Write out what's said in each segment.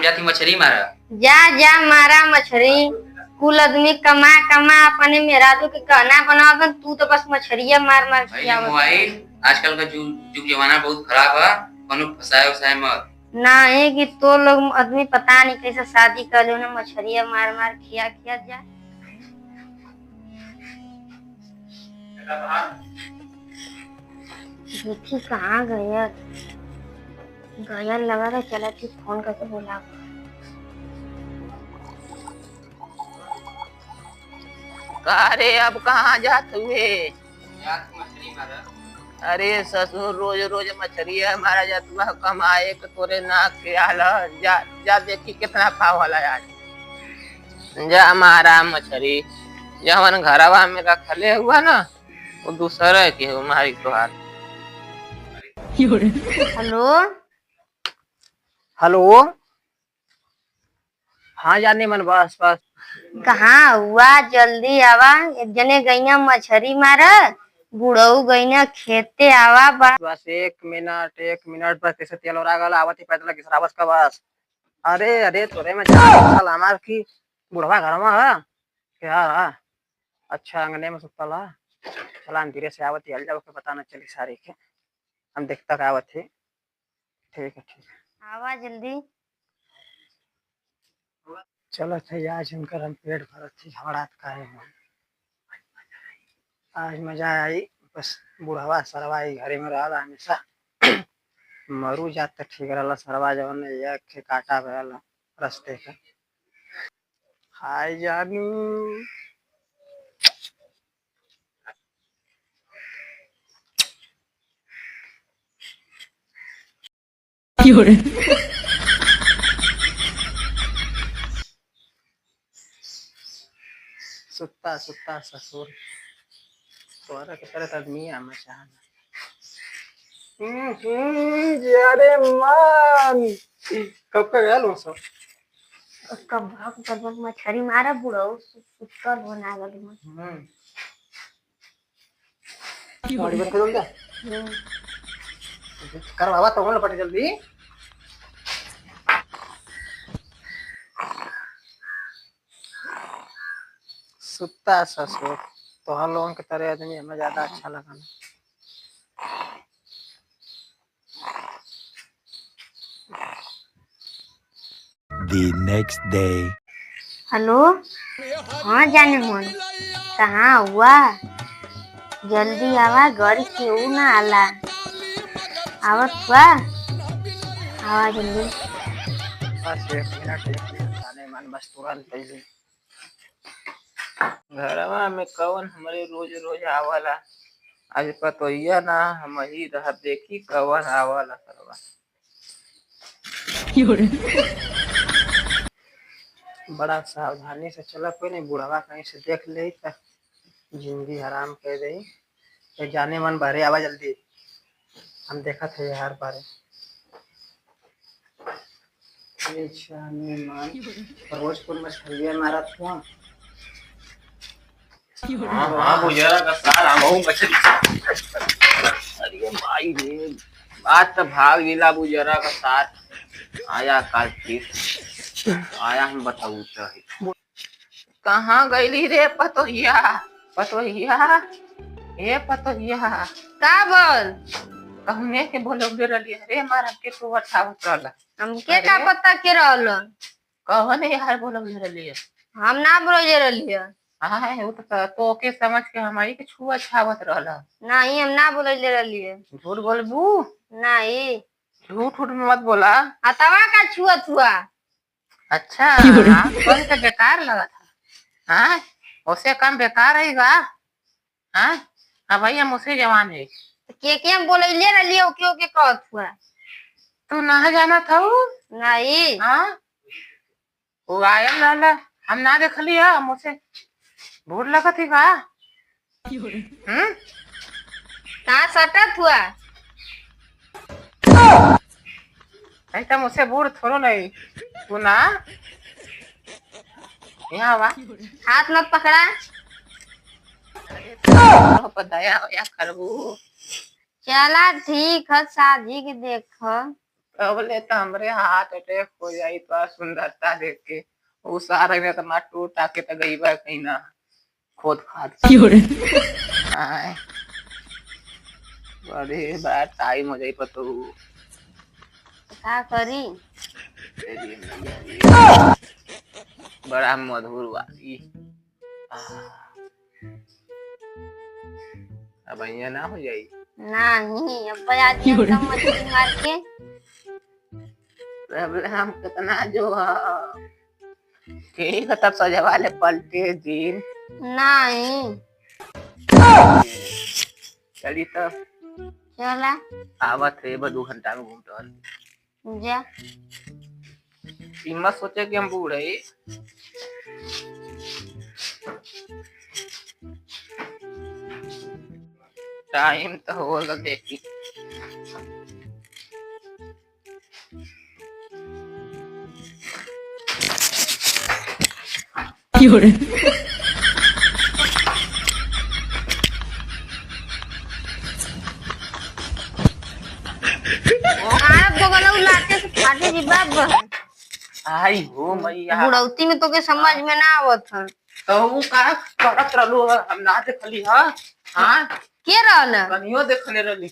जाती मछली मारा। जा जा मारा मछली। कुल आदमी कमा कमा अपने मेहरारू के कहना बनावत, तू तो बस मछलिया मार मार खिया। मोबाइल आजकल का जुग जमाना बहुत खराब है, कोनो फसाए उसाए मत। नहीं कि तो लोग आदमी पता नहीं कैसे शादी कर ले, मछलिया मार मार खिया खिया जा। देखी कहाँ गया गया, लगा था चला थी फोन करके बोला। अरे अब कहाँ जात हुए? मछली मारा। अरे ससुर रोज रोज मछली हमारा जतवा कमाए के तोरे ना ख्याल जा जा देखी कितना भाव वाला यार। जा हमारा मछली जवन घरवा में रखले हुआ ना वो दूसरे के हमारी तोहार। हेलो हेलो, हाँ जाने मन बस बस। कहाँ हुआ, जल्दी आवा। एक जने गईया मछली मारा, बुढ़ऊ गईया खेते आवा। बस एक मिनट बस कैसे तेल और आगल आवती पैदल घिसरावस का बस। अरे अरे तोरे में चल हमार की बुढ़वा घर में है क्या है? अच्छा अंगने में सुतल है। चला धीरे से आवती हल जाओ के पता न चली सारी के, हम देखता का आवत है। ठीक है आवा जल्दी। चलो थे आज उनकर हम पेट भरत थी हड़ात का है। आज मजा आई, बस बुढ़वा सरवाई घरे में रहा हमेशा। मरू जात तो ठीक रहा सरवा जवन एक के काटा भला रास्ते का। हाय जानू सुत्ता सुत्ता ससुर तोरा के तरह आदमी है मचा। अरे मान कब का गया लो सब कब मछली मारा, बुढ़ऊ सुतल बना गल। गाड़ी बंद कर दो कर बाबा तो बोल पटे जल्दी। सुत्ता ससुर तो हम लोगों के तरह आदमी हमें ज्यादा अच्छा लगा। The next day. हेलो, हाँ जाने मन कहाँ हुआ, जल्दी आवा। घर क्यों ना आला, आवत हुआ आवा जल्दी। बस एक मिनट जाने मन बस तुरंत पहले घरवा में कौन हमारे रोज रोज आवला। आज पतोइया ना हम ही रह देखी कौन आवला करवा। बड़ा सावधानी से चला, कोई नहीं बुढ़वा कहीं से देख ले तो जिंदगी हराम कर दे। तो जाने मन भरे आवा जल्दी, हम देखा थे यार बारे। रोज कुल मछलियाँ मारा था। हाँ बुझारा का सार हम मछली। अरे भाई रे बात तो भाग लीला बुझारा का सार आया काल फिर आया हम बताऊ तो कहाँ गईली रे पतोहिया पतोहिया ए पतोहिया का बोल कहने के बोलो रही रे मारा के तो अच्छा चल हमके का पता के रहल। कहन यार बोलो रही हम ना बोले रही। हाँ वो तो के समझ के हमारी के छुआ छावत रहला। नहीं हम ना बोले रही। झूठ बोलबू नहीं, झूठ उठ मत बोला। अतवा का छुआ छुआ। अच्छा हाँ तो बेकार लगा था। हाँ उसे कम बेकार रहेगा। हाँ अब भाई हम उसे जवान है के हम बोले रही ओके ओके कहत हुआ। तू ना जाना था नहीं। हाँ वो आयल रहला हम ना देखली हम उसे भूल लगा थी का। कहाँ सटत हुआ ऐसा मुझसे बूढ़ थोड़ो नहीं तू ना यहाँ वा हाथ मत पकड़ा। दया या करबू। चला ठीक है, शादी के देख। बोले तो हमरे हाथ अटैक हो जाई तो सुंदरता देख के वो सारा में तो टूट आके तो गई बा कहीं ना खोद खाद आय, बड़े बड़ा टाइम हो जाई पतो का करी? तेरी मैया, बड़ा मधुर वाली अब यहाँ ना हो जाई। नहीं अब बजा दिया एकदम मछली मार के। हम कितना जो ठीक है तब सजा ले पलटे दिन नहीं चली तब चला आवत है 2 घंटा में घूम टहल जा। मत सोचे कि हम बूढ़े टाइम तो होगा देखी लाते से फाटे जी बाप। आई हो मैया बुढ़ौती में तो के समझ में ना आवत है। तो वो का करत रहलू हम ना देखली हां के रहल कनियो देखले रहली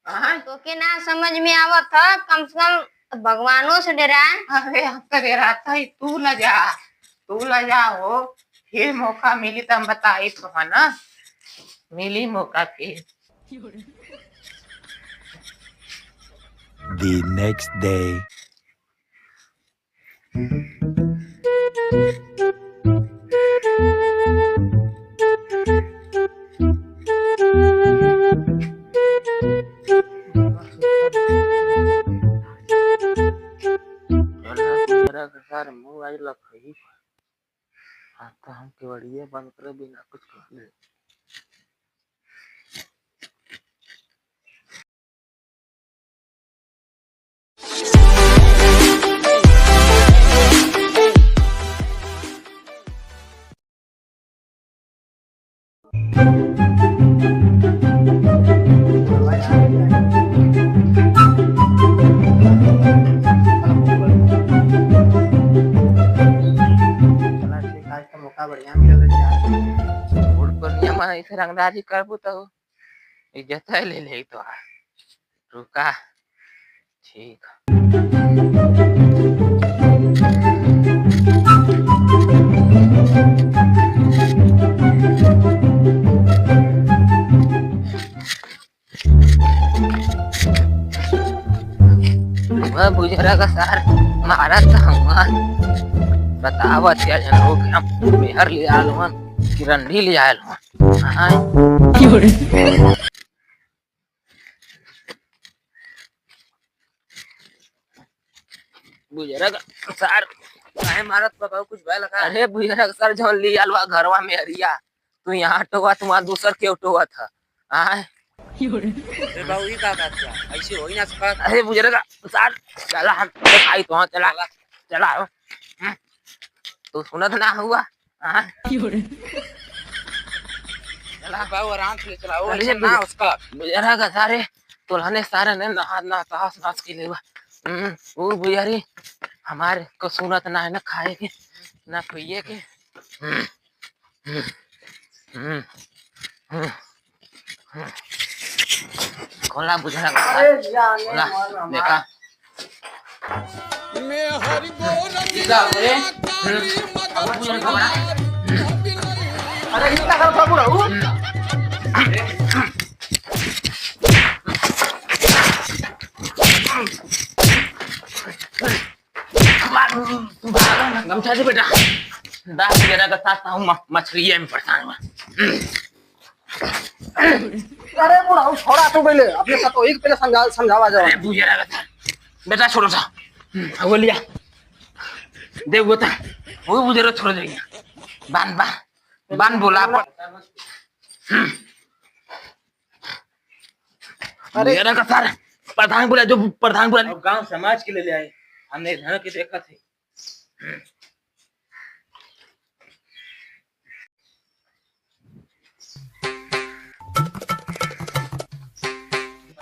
हां तो के ना समझ में आवत है। कम से कम भगवानों से डरा। अरे हम तो डराता ही तू ल जा हो फिर मौका मिली तो हम बताई तो है ना मिली मौका फिर। The next day. सर मुंह आज लखई आता हम केवड़िए बंद करे बिना कुछ कर ले। ऐसे रंगदारी करबू तो इज्जत ले ले तो रुका ठीक बुझरा का सार मारा था बतावत या जनों के हम मेहर ले आल हन कि रंडी ले आल हन हां बुझरा का सार काहे मारत बताओ कुछ भय लगा। अरे बुझरा का सार जौन ले आलवा घरवा में हरिया तू यहाँ टोवा तुम्हारा दूसर के टोवा था हां अरे बाबू ये का बात है ऐसे हो ही ना सकता। अरे बुझरा का सार चला हम आई तो चला चला तो सुनत ना हुआ हां चला बाबू आराम से चलाओ अरे ना उसका बुझरा का सारे तोलने सारे ने नहा तास नाच के लेवा वो बुझारी हमारे को सुनत ना है ना खाए के ना पिए के खोला बुझरा खोला देखा मैं हरि सीधा रे अरे इतना कर बाबू रहू गमछा दे बेटा दास वगैरह का साथ हूँ मछली में परेशान हुआ। अरे बुढ़ा छोड़ा तो पहले अपने साथ एक पहले समझावा जाओ। अरे बुझेरा का बेटा छोड़ो सा वो लिया देख बोता वो बुझेरा छोड़ देंगे बान बोला पर बुझेरा का सार प्रधान बोला जो प्रधान बोला गांव समाज के लिए ले आए हमने इधर के देखा थे।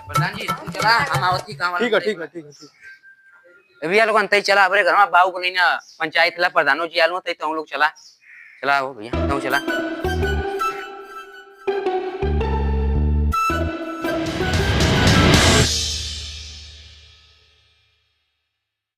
प्रधान जी चला हम आवती काम ठीक है। भैया लोग अंत चला हमारे घर में बाबू बनी ना पंचायत ला प्रधानो जी आलू तई तो हम लोग चला चला वो भैया तो चला